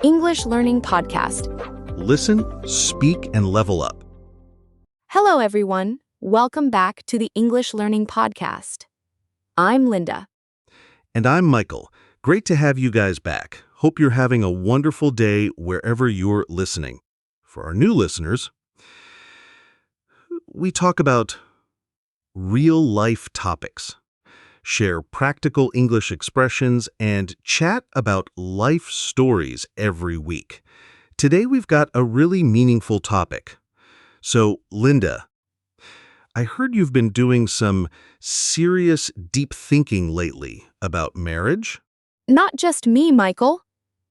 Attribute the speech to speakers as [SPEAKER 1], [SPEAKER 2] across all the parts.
[SPEAKER 1] English Learning Podcast.
[SPEAKER 2] Listen, speak, and level up.
[SPEAKER 1] Hello, everyone. Welcome back to the English Learning Podcast. I'm Linda.
[SPEAKER 2] And I'm Michael. Great to have you guys back. Hope you're having a wonderful day wherever you're listening. For our new listeners, we talk about real-life topics, share practical English expressions, and chat about life stories every week. Today we've got a really meaningful topic. So, Linda, I heard you've been doing some serious, deep thinking lately about marriage?
[SPEAKER 1] Not just me, Michael.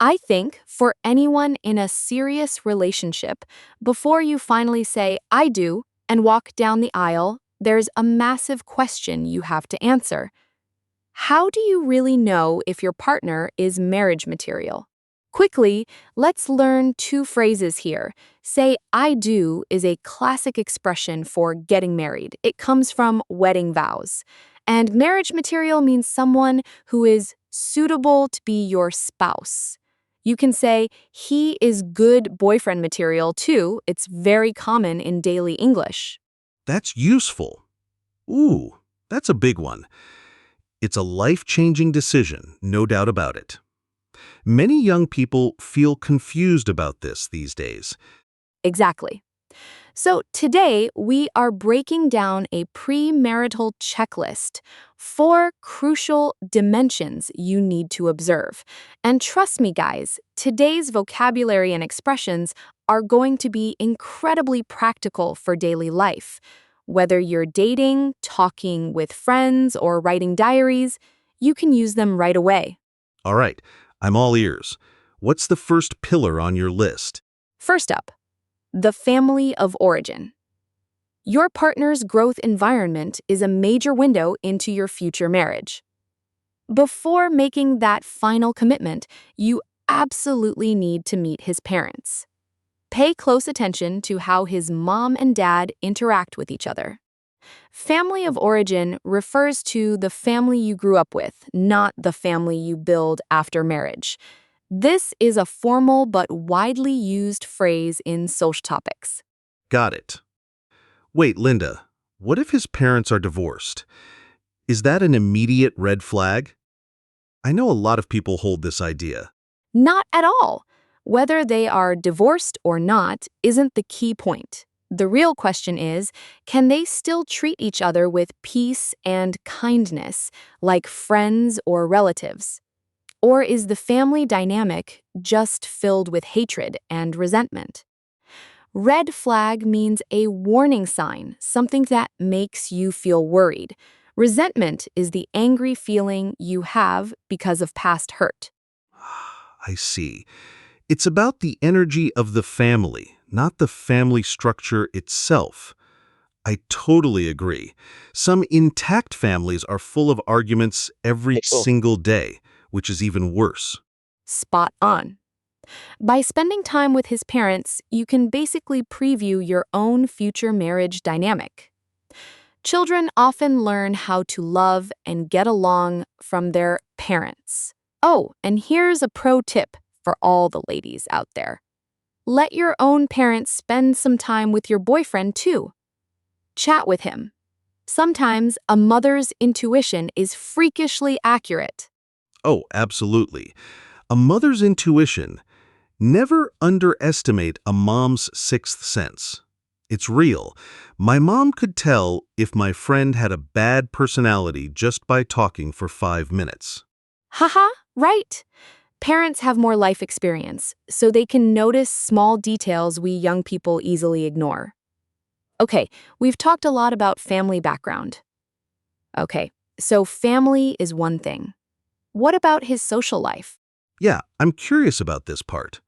[SPEAKER 1] I think for anyone in a serious relationship, before you finally say, I do, and walk down the aisle, there's a massive question you have to answer. How do you really know if your partner is marriage material? Quickly, let's learn two phrases here. Say, I do is a classic expression for getting married. It comes from wedding vows. And marriage material means someone who is suitable to be your spouse. You can say, he is good boyfriend material too. It's very common in daily English.
[SPEAKER 2] That's useful. Ooh, that's a big one. It's a life-changing decision, no doubt about it. Many young people feel confused about this these days.
[SPEAKER 1] Exactly. So today we are breaking down a premarital checklist, 4 crucial dimensions you need to observe. And trust me, guys, today's vocabulary and expressions are going to be incredibly practical for daily life. Whether you're dating, talking with friends, or writing diaries, you can use them right away.
[SPEAKER 2] All right, I'm all ears. What's the first pillar on your list?
[SPEAKER 1] First up, the family of origin. Your partner's growth environment is a major window into your future marriage. Before making that final commitment, you absolutely need to meet his parents. Pay close attention to how his mom and dad interact with each other. Family of origin refers to the family you grew up with, not the family you build after marriage. This is a formal but widely used phrase in social topics.
[SPEAKER 2] Got it. Wait, Linda, what if his parents are divorced? Is that an immediate red flag? I know a lot of people hold this idea.
[SPEAKER 1] Not at all. Whether they are divorced or not isn't the key point. The real question is, can they still treat each other with peace and kindness, like friends or relatives? Or is the family dynamic just filled with hatred and resentment? Red flag means a warning sign, something that makes you feel worried. Resentment is the angry feeling you have because of past hurt.
[SPEAKER 2] I see. It's about the energy of the family, not the family structure itself. I totally agree. Some intact families are full of arguments every single day, which is even worse.
[SPEAKER 1] Spot on. By spending time with his parents, you can basically preview your own future marriage dynamic. Children often learn how to love and get along from their parents. Oh, and here's a pro tip for all the ladies out there. Let your own parents spend some time with your boyfriend too. Chat with him. Sometimes a mother's intuition is freakishly accurate.
[SPEAKER 2] Oh, absolutely. A mother's intuition. Never underestimate a mom's sixth sense. It's real. My mom could tell if my friend had a bad personality just by talking for 5 minutes.
[SPEAKER 1] Haha, right. Parents have more life experience, so they can notice small details we young people easily ignore. Okay, we've talked a lot about family background. Okay, so family is one thing. What about his social life?
[SPEAKER 2] Yeah, I'm curious about this part.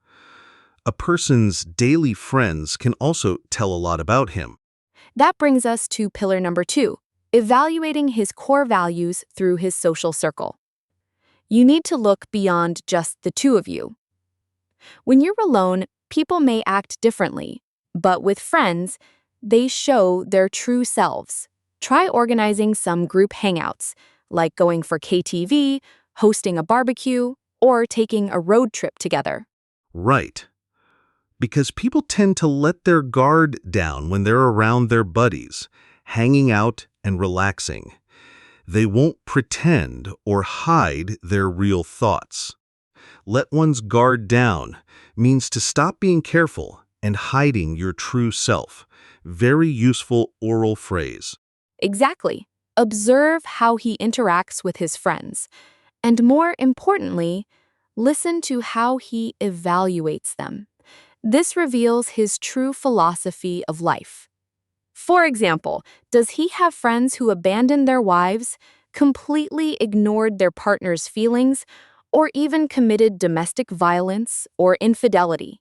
[SPEAKER 2] A person's daily friends can also tell a lot about him.
[SPEAKER 1] That brings us to pillar number 2, evaluating his core values through his social circle. You need to look beyond just the two of you. When you're alone, people may act differently, but with friends, they show their true selves. Try organizing some group hangouts, like going for KTV, hosting a barbecue, or taking a road trip together.
[SPEAKER 2] Right. Because people tend to let their guard down when they're around their buddies, hanging out and relaxing. They won't pretend or hide their real thoughts. Let one's guard down means to stop being careful and hiding your true self. Very useful oral phrase.
[SPEAKER 1] Exactly. Observe how he interacts with his friends. And more importantly, listen to how he evaluates them. This reveals his true philosophy of life. For example, does he have friends who abandoned their wives, completely ignored their partner's feelings, or even committed domestic violence or infidelity?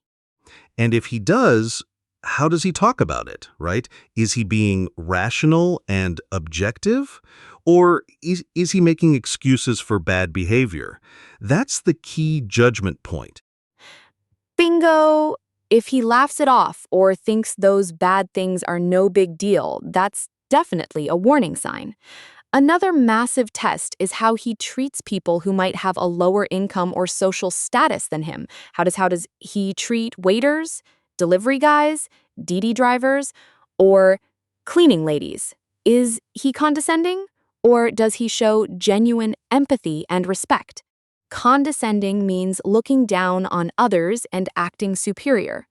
[SPEAKER 2] And if he does, how does he talk about it, right? Is he being rational and objective? Or is he making excuses for bad behavior? That's the key judgment point.
[SPEAKER 1] Bingo! If he laughs it off or thinks those bad things are no big deal, that's definitely a warning sign. Another massive test is how he treats people who might have a lower income or social status than him. How does he treat waiters, delivery guys, DD drivers, or cleaning ladies? Is he condescending, or does he show genuine empathy and respect? Condescending means looking down on others and acting superior.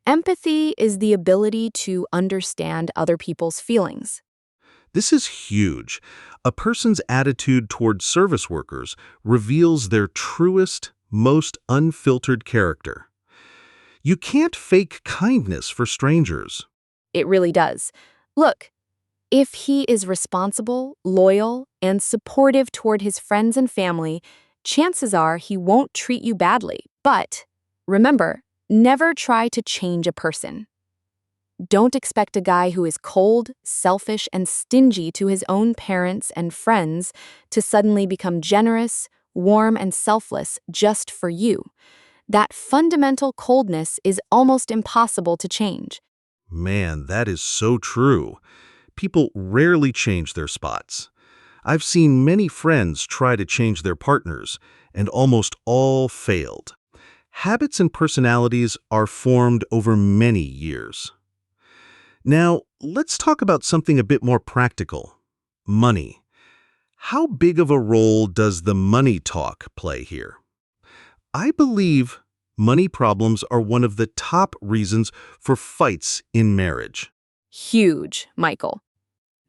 [SPEAKER 1] Empathy is the ability to understand other people's feelings.
[SPEAKER 2] This is huge. A person's attitude toward service workers reveals their truest, most unfiltered character. You can't fake kindness for strangers.
[SPEAKER 1] It really does. Look, if he is responsible, loyal, and supportive toward his friends and family, chances are he won't treat you badly. But remember, never try to change a person. Don't expect a guy who is cold, selfish, and stingy to his own parents and friends to suddenly become generous, warm, and selfless just for you. That fundamental coldness is almost impossible to change.
[SPEAKER 2] Man, that is so true. People rarely change their spots. I've seen many friends try to change their partners, and almost all failed. Habits and personalities are formed over many years. Now, let's talk about something a bit more practical. Money. How big of a role does the money talk play here? I believe money problems are one of the top reasons for fights in marriage.
[SPEAKER 1] Huge, Michael.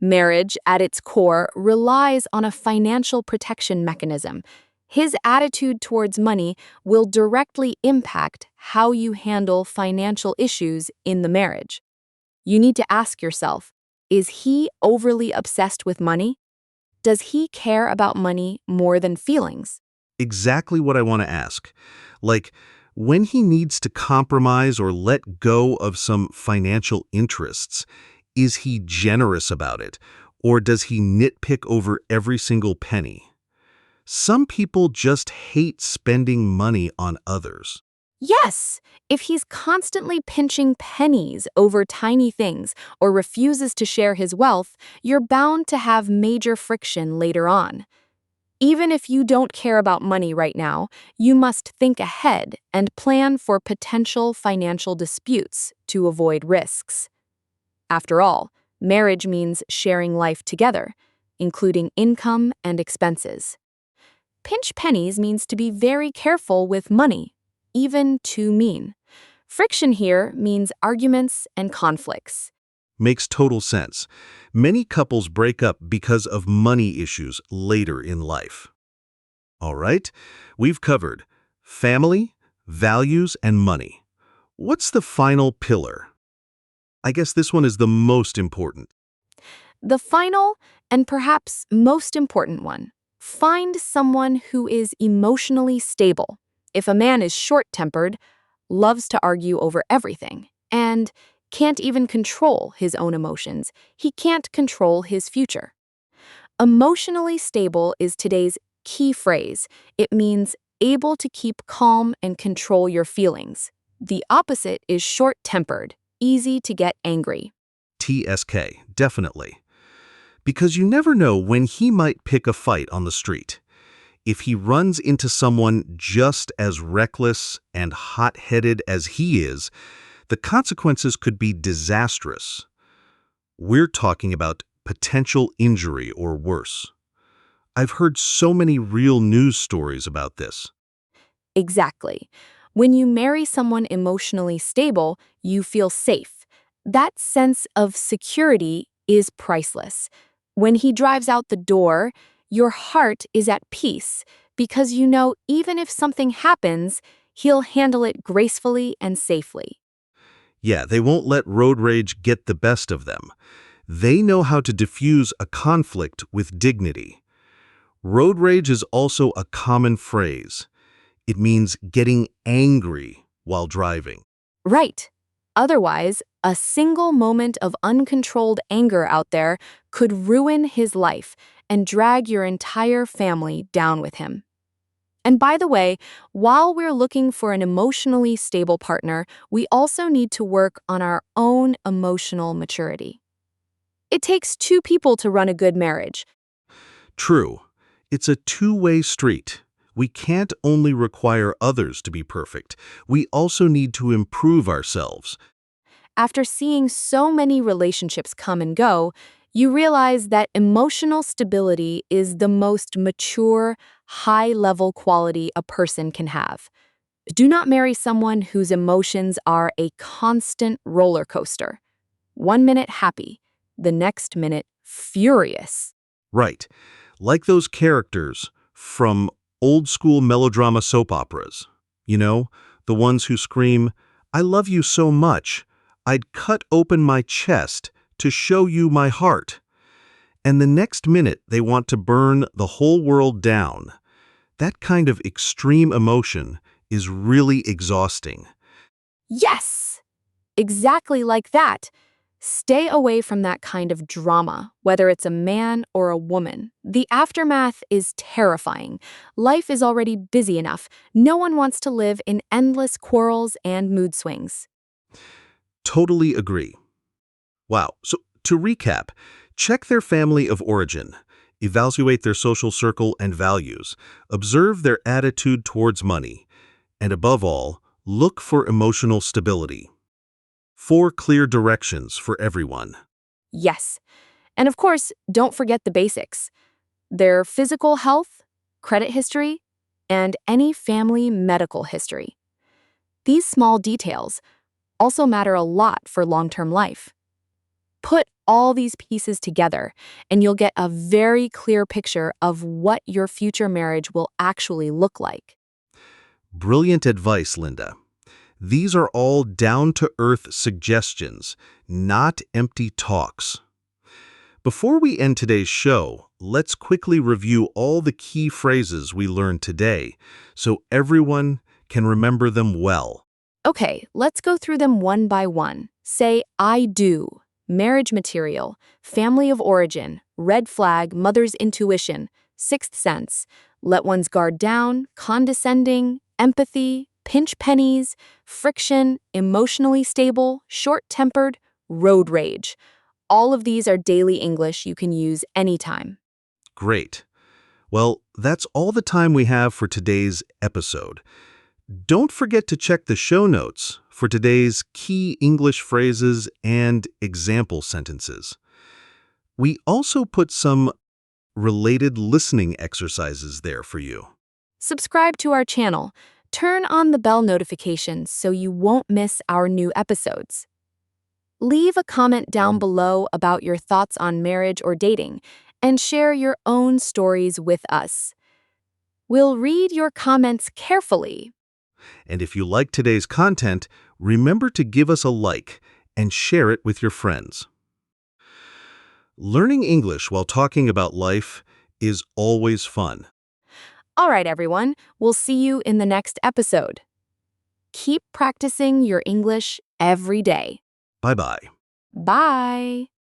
[SPEAKER 1] Marriage, at its core, relies on a financial protection mechanism. His attitude towards money will directly impact how you handle financial issues in the marriage. You need to ask yourself, is he overly obsessed with money? Does he care about money more than feelings?
[SPEAKER 2] Exactly what I want to ask. Like, when he needs to compromise or let go of some financial interests, is he generous about it, or does he nitpick over every single penny? Some people just hate spending money on others.
[SPEAKER 1] Yes, if he's constantly pinching pennies over tiny things or refuses to share his wealth, you're bound to have major friction later on. Even if you don't care about money right now, you must think ahead and plan for potential financial disputes to avoid risks. After all, marriage means sharing life together, including income and expenses. Pinch pennies means to be very careful with money, even too mean. Friction here means arguments and conflicts.
[SPEAKER 2] Makes total sense. Many couples break up because of money issues later in life. All right, we've covered family, values, and money. What's the final pillar? I guess this one is the most important.
[SPEAKER 1] The final and perhaps most important one: find someone who is emotionally stable. If a man is short tempered, loves to argue over everything, and can't even control his own emotions, he can't control his future. Emotionally stable is today's key phrase. It means able to keep calm and control your feelings. The opposite is short tempered, easy to get angry.
[SPEAKER 2] TSK, definitely. Because you never know when he might pick a fight on the street. If he runs into someone just as reckless and hot-headed as he is, the consequences could be disastrous. We're talking about potential injury or worse. I've heard so many real news stories about this.
[SPEAKER 1] Exactly. When you marry someone emotionally stable, you feel safe. That sense of security is priceless. When he drives out the door, your heart is at peace because you know even if something happens, he'll handle it gracefully and safely.
[SPEAKER 2] Yeah, they won't let road rage get the best of them. They know how to diffuse a conflict with dignity. Road rage is also a common phrase. It means getting angry while driving.
[SPEAKER 1] Right. Otherwise, a single moment of uncontrolled anger out there could ruin his life and drag your entire family down with him. And by the way, while we're looking for an emotionally stable partner, we also need to work on our own emotional maturity. It takes two people to run a good marriage.
[SPEAKER 2] True. It's a two-way street. We can't only require others to be perfect. We also need to improve ourselves.
[SPEAKER 1] After seeing so many relationships come and go, you realize that emotional stability is the most mature, high-level quality a person can have. Do not marry someone whose emotions are a constant roller coaster. 1 minute happy, the next minute furious.
[SPEAKER 2] Right. Like those characters from old-school melodrama soap operas. You know, the ones who scream, "I love you so much, I'd cut open my chest to show you my heart." And the next minute they want to burn the whole world down. That kind of extreme emotion is really exhausting.
[SPEAKER 1] Yes! Exactly like that. Stay away from that kind of drama, whether it's a man or a woman. The aftermath is terrifying. Life is already busy enough. No one wants to live in endless quarrels and mood swings.
[SPEAKER 2] Totally agree. Wow. So to recap, check their family of origin, evaluate their social circle and values, observe their attitude towards money, and above all, look for emotional stability. 4 clear directions for everyone.
[SPEAKER 1] Yes. And of course, don't forget the basics: their physical health, credit history, and any family medical history. These small details also matter a lot for long-term life. Put all these pieces together, and you'll get a very clear picture of what your future marriage will actually look like.
[SPEAKER 2] Brilliant advice, Linda. These are all down-to-earth suggestions, not empty talks. Before we end today's show, let's quickly review all the key phrases we learned today so everyone can remember them well.
[SPEAKER 1] Okay, let's go through them one by one. Say, I do, marriage material, family of origin, red flag, mother's intuition, sixth sense, let one's guard down, condescending, empathy, pinch pennies, friction, emotionally stable, short-tempered, road rage. All of these are daily English you can use anytime.
[SPEAKER 2] Great. Well, that's all the time we have for today's episode. Don't forget to check the show notes for today's key English phrases and example sentences. We also put some related listening exercises there for you.
[SPEAKER 1] Subscribe to our channel. Turn on the bell notifications so you won't miss our new episodes. Leave a comment down below about your thoughts on marriage or dating, and share your own stories with us. We'll read your comments carefully.
[SPEAKER 2] And if you like today's content, remember to give us a like and share it with your friends. Learning English while talking about life is always fun.
[SPEAKER 1] All right, everyone, we'll see you in the next episode. Keep practicing your English every day.
[SPEAKER 2] Bye-bye.
[SPEAKER 1] Bye.